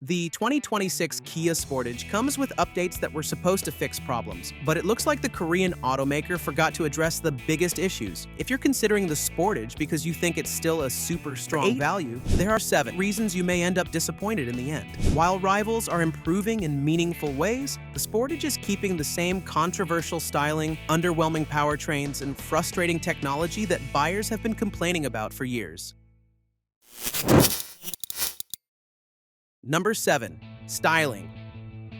The 2026 Kia Sportage comes with updates that were supposed to fix problems, but it looks like the Korean automaker forgot to address the biggest issues. If you're considering the Sportage because you think it's still a super strong value, there are 7 reasons you may end up disappointed in the end. While rivals are improving in meaningful ways, the Sportage is keeping the same controversial styling, underwhelming powertrains, and frustrating technology that buyers have been complaining about for years. Number 7. Styling.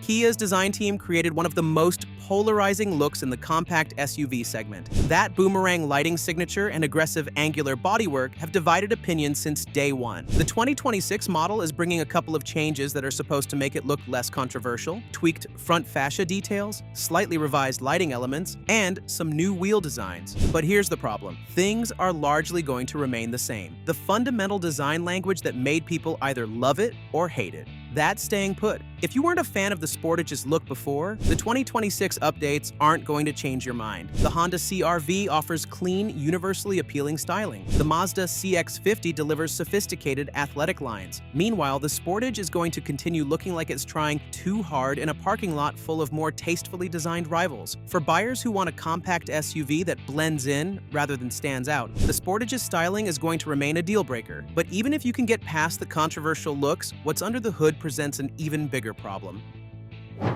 Kia's design team created one of the most polarizing looks in the compact SUV segment. That boomerang lighting signature and aggressive angular bodywork have divided opinions since day one. The 2026 model is bringing a couple of changes that are supposed to make it look less controversial: tweaked front fascia details, slightly revised lighting elements, and some new wheel designs. But here's the problem. Things are largely going to remain the same. The fundamental design language that made people either love it or hate it. That's staying put. If you weren't a fan of the Sportage's look before, the 2026 updates aren't going to change your mind. The Honda CR-V offers clean, universally appealing styling. The Mazda CX-50 delivers sophisticated, athletic lines. Meanwhile, the Sportage is going to continue looking like it's trying too hard in a parking lot full of more tastefully designed rivals. For buyers who want a compact SUV that blends in rather than stands out, the Sportage's styling is going to remain a deal-breaker. But even if you can get past the controversial looks, what's under the hood presents an even bigger problem.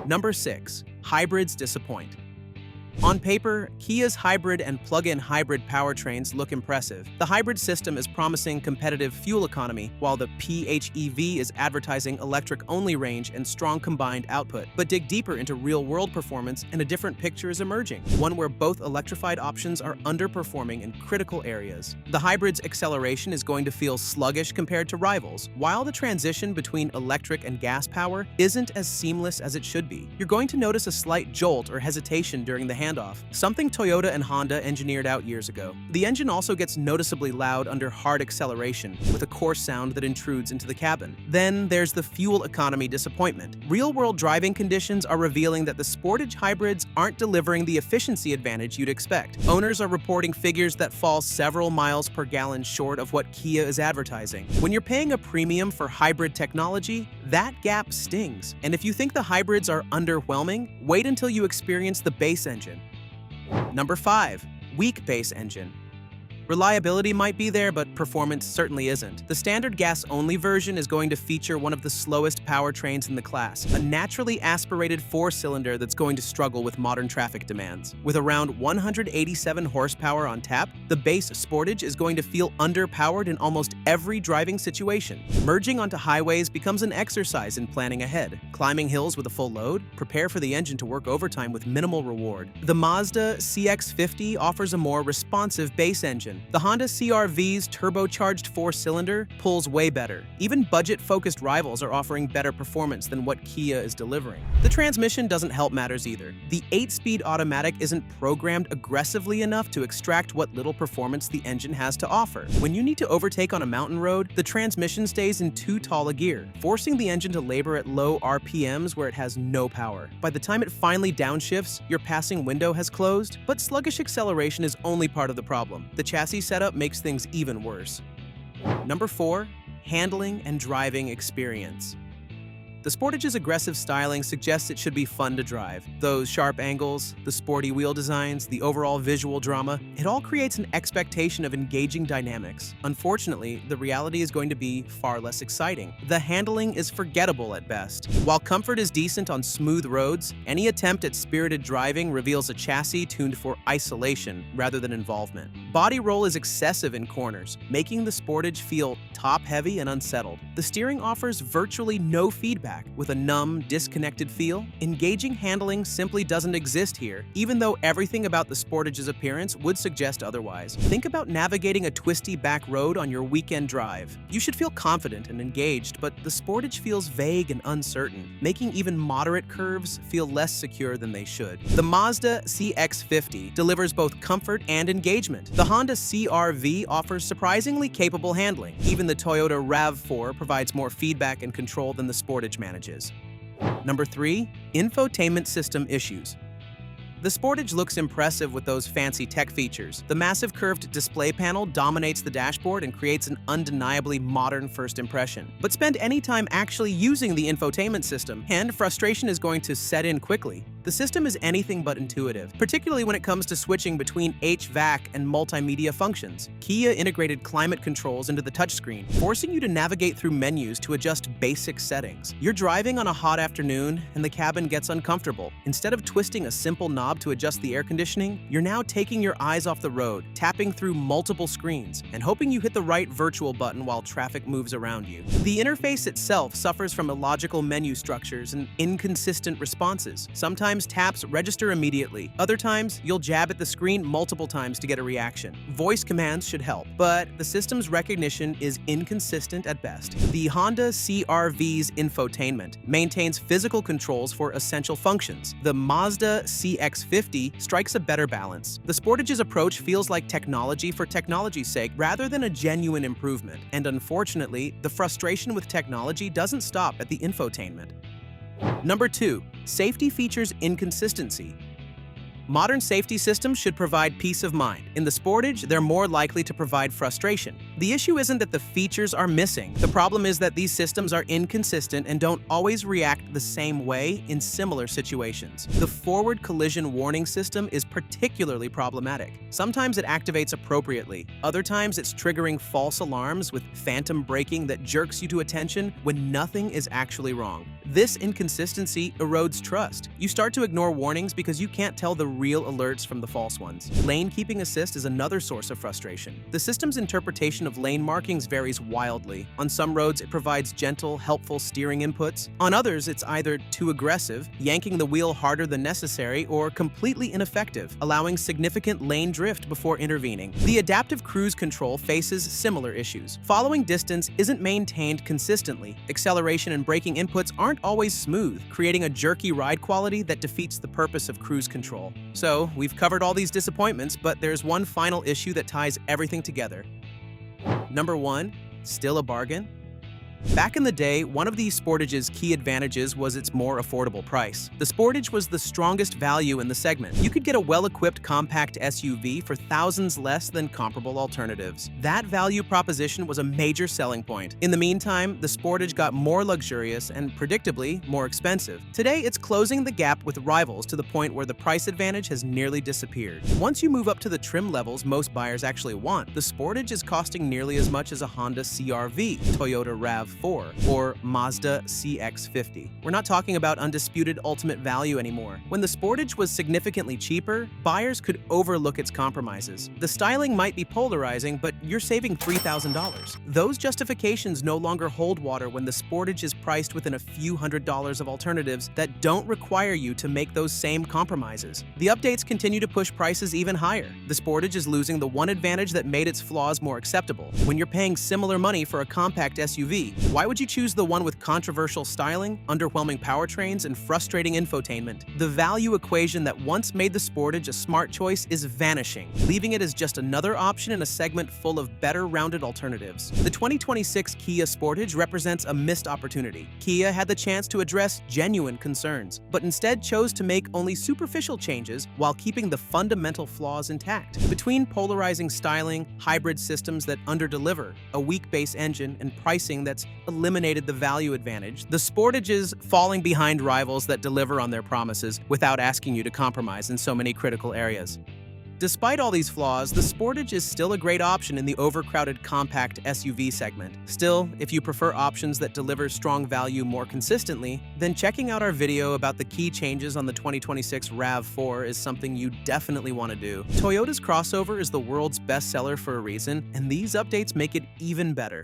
Number 6. Hybrids disappoint. On paper, Kia's hybrid and plug-in hybrid powertrains look impressive. The hybrid system is promising competitive fuel economy, while the PHEV is advertising electric-only range and strong combined output. But dig deeper into real-world performance, and a different picture is emerging, one where both electrified options are underperforming in critical areas. The hybrid's acceleration is going to feel sluggish compared to rivals, while the transition between electric and gas power isn't as seamless as it should be. You're going to notice a slight jolt or hesitation during the handoff, something Toyota and Honda engineered out years ago. The engine also gets noticeably loud under hard acceleration, with a coarse sound that intrudes into the cabin. Then there's the fuel economy disappointment. Real-world driving conditions are revealing that the Sportage hybrids aren't delivering the efficiency advantage you'd expect. Owners are reporting figures that fall several miles per gallon short of what Kia is advertising. When you're paying a premium for hybrid technology, that gap stings. And if you think the hybrids are underwhelming, wait until you experience the base engine. Number 5. Weak base engine. Reliability might be there, but performance certainly isn't. The standard gas-only version is going to feature one of the slowest powertrains in the class, a naturally aspirated 4-cylinder that's going to struggle with modern traffic demands. With around 187 horsepower on tap, the base Sportage is going to feel underpowered in almost every driving situation. Merging onto highways becomes an exercise in planning ahead. Climbing hills with a full load? Prepare for the engine to work overtime with minimal reward. The Mazda CX-50 offers a more responsive base engine. The Honda CR-V's turbocharged 4-cylinder pulls way better. Even budget-focused rivals are offering better performance than what Kia is delivering. The transmission doesn't help matters either. The 8-speed automatic isn't programmed aggressively enough to extract what little performance the engine has to offer. When you need to overtake on a mountain road, the transmission stays in too tall a gear, forcing the engine to labor at low RPMs where it has no power. By the time it finally downshifts, your passing window has closed, but sluggish acceleration is only part of the problem. The chassis setup makes things even worse. Number 4. Handling and driving experience. The Sportage's aggressive styling suggests it should be fun to drive. Those sharp angles, the sporty wheel designs, the overall visual drama, it all creates an expectation of engaging dynamics. Unfortunately, the reality is going to be far less exciting. The handling is forgettable at best. While comfort is decent on smooth roads, any attempt at spirited driving reveals a chassis tuned for isolation rather than involvement. Body roll is excessive in corners, making the Sportage feel top-heavy and unsettled. The steering offers virtually no feedback, with a numb, disconnected feel. Engaging handling simply doesn't exist here, even though everything about the Sportage's appearance would suggest otherwise. Think about navigating a twisty back road on your weekend drive. You should feel confident and engaged, but the Sportage feels vague and uncertain, making even moderate curves feel less secure than they should. The Mazda CX-50 delivers both comfort and engagement. The Honda CR-V offers surprisingly capable handling. Even the Toyota RAV4 provides more feedback and control than the Sportage manages. Number 3. Infotainment system issues. The Sportage looks impressive with those fancy tech features. The massive curved display panel dominates the dashboard and creates an undeniably modern first impression. But spend any time actually using the infotainment system, and frustration is going to set in quickly. The system is anything but intuitive, particularly when it comes to switching between HVAC and multimedia functions. Kia integrated climate controls into the touchscreen, forcing you to navigate through menus to adjust basic settings. You're driving on a hot afternoon, and the cabin gets uncomfortable. Instead of twisting a simple knob to adjust the air conditioning, you're now taking your eyes off the road, tapping through multiple screens, and hoping you hit the right virtual button while traffic moves around you. The interface itself suffers from illogical menu structures and inconsistent responses. Sometimes taps register immediately. Other times, you'll jab at the screen multiple times to get a reaction. Voice commands should help, but the system's recognition is inconsistent at best. The Honda CR-V's infotainment maintains physical controls for essential functions. The Mazda CX-50 strikes a better balance. The Sportage's approach feels like technology for technology's sake rather than a genuine improvement. And unfortunately, the frustration with technology doesn't stop at the infotainment. Number 2. Safety features inconsistency. Modern safety systems should provide peace of mind. In the Sportage, they're more likely to provide frustration. The issue isn't that the features are missing. The problem is that these systems are inconsistent and don't always react the same way in similar situations. The forward collision warning system is particularly problematic. Sometimes it activates appropriately. Other times it's triggering false alarms with phantom braking that jerks you to attention when nothing is actually wrong. This inconsistency erodes trust. You start to ignore warnings because you can't tell the real alerts from the false ones. Lane keeping assist is another source of frustration. The system's interpretation of lane markings varies wildly. On some roads, it provides gentle, helpful steering inputs. On others, it's either too aggressive, yanking the wheel harder than necessary, or completely ineffective, allowing significant lane drift before intervening. The adaptive cruise control faces similar issues. Following distance isn't maintained consistently. Acceleration and braking inputs aren't always smooth, creating a jerky ride quality that defeats the purpose of cruise control. So, we've covered all these disappointments, but there's one final issue that ties everything together. Number 1. Still a bargain? Back in the day, one of the Sportage's key advantages was its more affordable price. The Sportage was the strongest value in the segment. You could get a well-equipped compact SUV for thousands less than comparable alternatives. That value proposition was a major selling point. In the meantime, the Sportage got more luxurious and, predictably, more expensive. Today, it's closing the gap with rivals to the point where the price advantage has nearly disappeared. Once you move up to the trim levels most buyers actually want, the Sportage is costing nearly as much as a Honda CR-V, Toyota RAV4, or Mazda CX-50. We're not talking about undisputed ultimate value anymore. When the Sportage was significantly cheaper, buyers could overlook its compromises. The styling might be polarizing, but you're saving $3,000. Those justifications no longer hold water when the Sportage is priced within a few $100s of alternatives that don't require you to make those same compromises. The updates continue to push prices even higher. The Sportage is losing the one advantage that made its flaws more acceptable. When you're paying similar money for a compact SUV, why would you choose the one with controversial styling, underwhelming powertrains, and frustrating infotainment? The value equation that once made the Sportage a smart choice is vanishing, leaving it as just another option in a segment full of better-rounded alternatives. The 2026 Kia Sportage represents a missed opportunity. Kia had the chance to address genuine concerns, but instead chose to make only superficial changes while keeping the fundamental flaws intact. Between polarizing styling, hybrid systems that underdeliver, a weak base engine, and pricing that's eliminated the value advantage, the Sportage is falling behind rivals that deliver on their promises without asking you to compromise in so many critical areas. Despite all these flaws, the Sportage is still a great option in the overcrowded compact SUV segment. Still, if you prefer options that deliver strong value more consistently, then checking out our video about the key changes on the 2026 RAV4 is something you definitely want to do. Toyota's crossover is the world's best seller for a reason, and these updates make it even better.